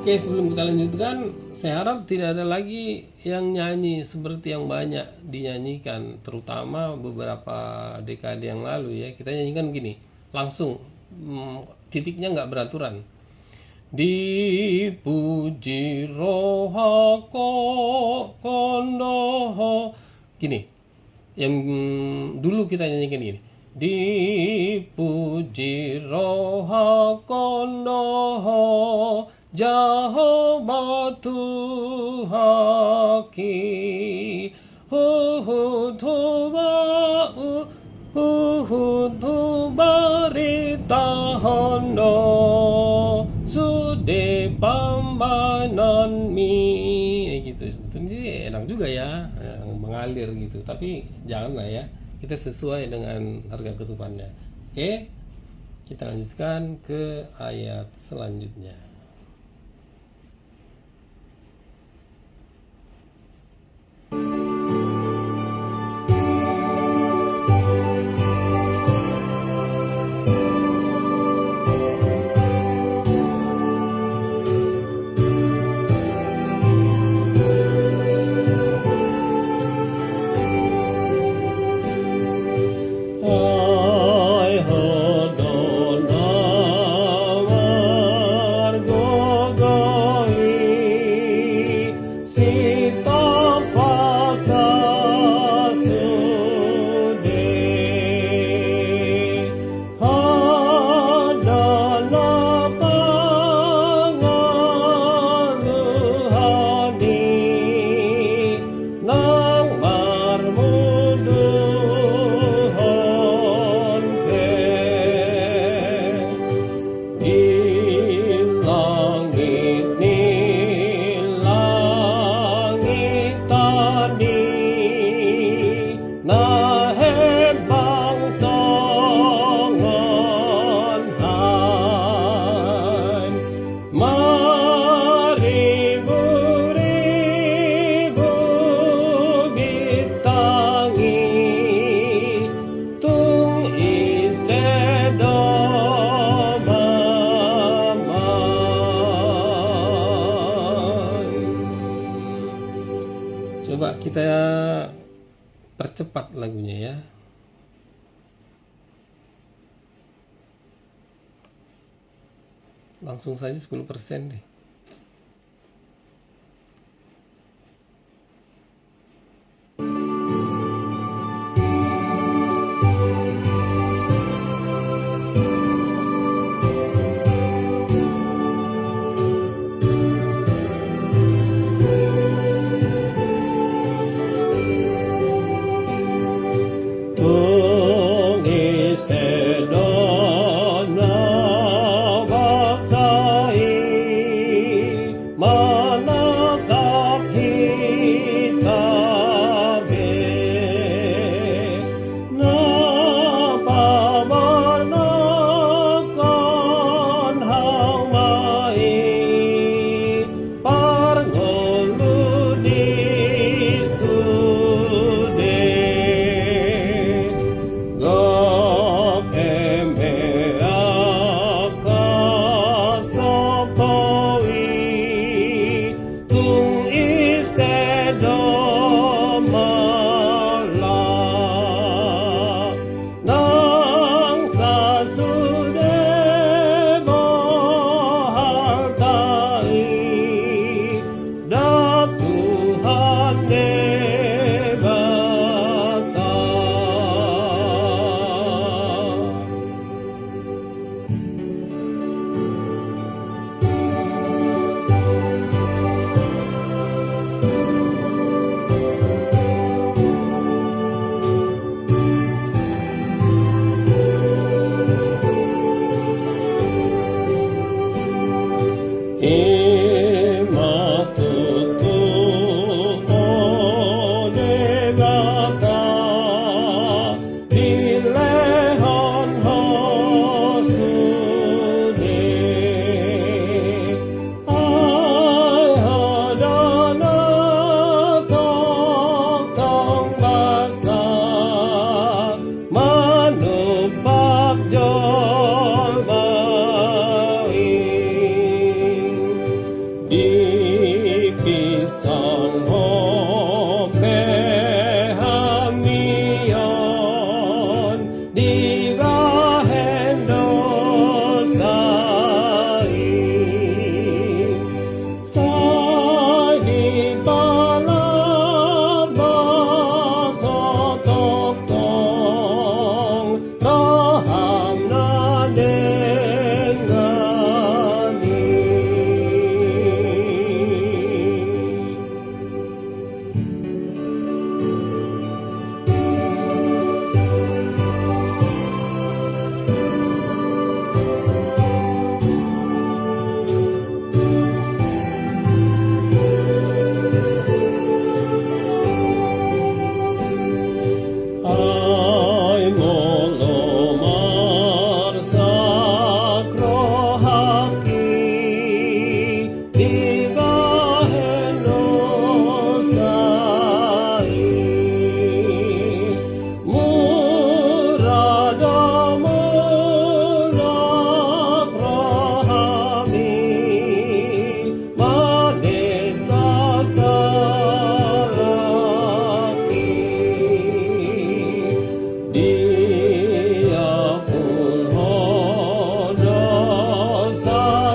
Oke, sebelum kita lanjutkan, saya harap tidak ada lagi yang nyanyi seperti yang banyak dinyanyikan, terutama beberapa dekade yang lalu ya. Kita nyanyikan gini, langsung, titiknya nggak beraturan. Dipuji rohako kondoho, gini. Yang dulu kita nyanyikan gini. Dipuji roha kondoho Jehovah Tuhaki barita hondo sude pambanan mi gitu. Sebetulnya sih enak juga ya, mengalir gitu, tapi janganlah ya, kita sesuai dengan harga ketupannya. Oke, kita lanjutkan ke ayat selanjutnya. Coba kita percepat lagunya ya. Langsung saja 10% deh.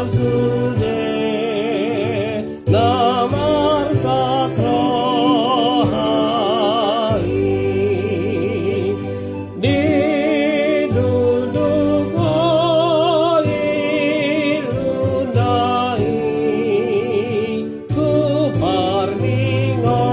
sude namar sakrohai di duduk ilunai ku parlingotami.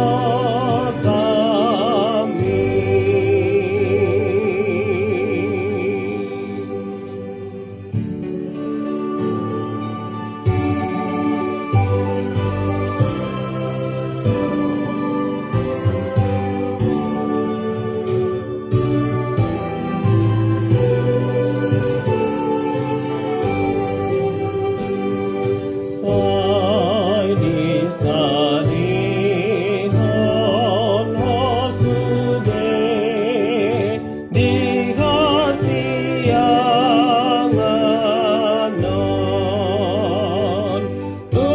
Sai di salihon hosude di hasianganon tu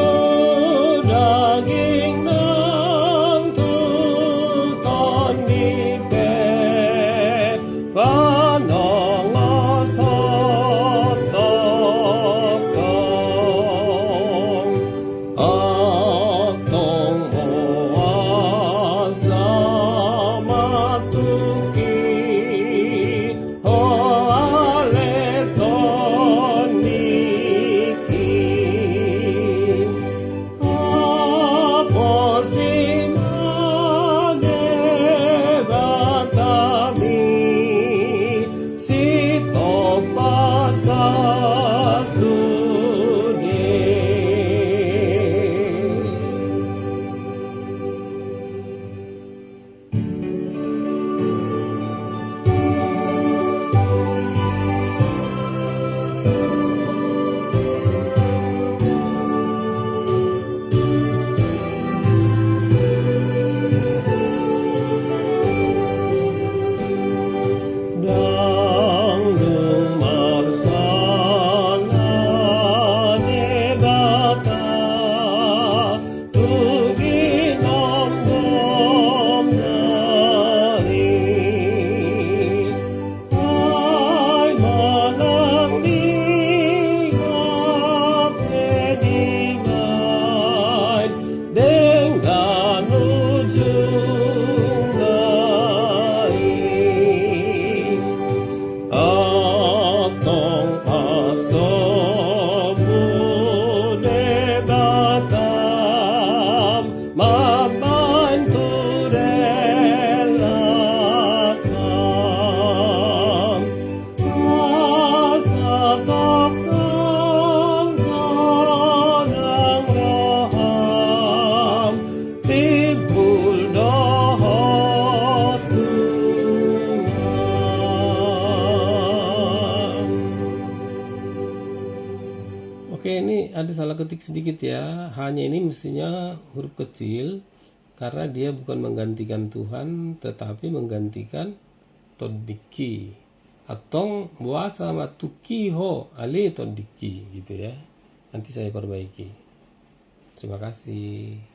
daging nang tuton dipe panongos hotokong atong moasa matuki ho aleton niki apo simane batami sito pasasude. Dangdung marsala nebata tugi nombom nari ay manang digap edimay dengan ujung lain atong pasobude batam mabantu relatam asatokang sonang roham tibul dohot Tuhan. Oke, ini ada salah ketik sedikit ya. Hanya ini mestinya huruf kecil karena dia bukan menggantikan Tuhan tetapi menggantikan todiki atau buasa matuki ho ale todiki gitu ya. Nanti saya perbaiki. Terima kasih.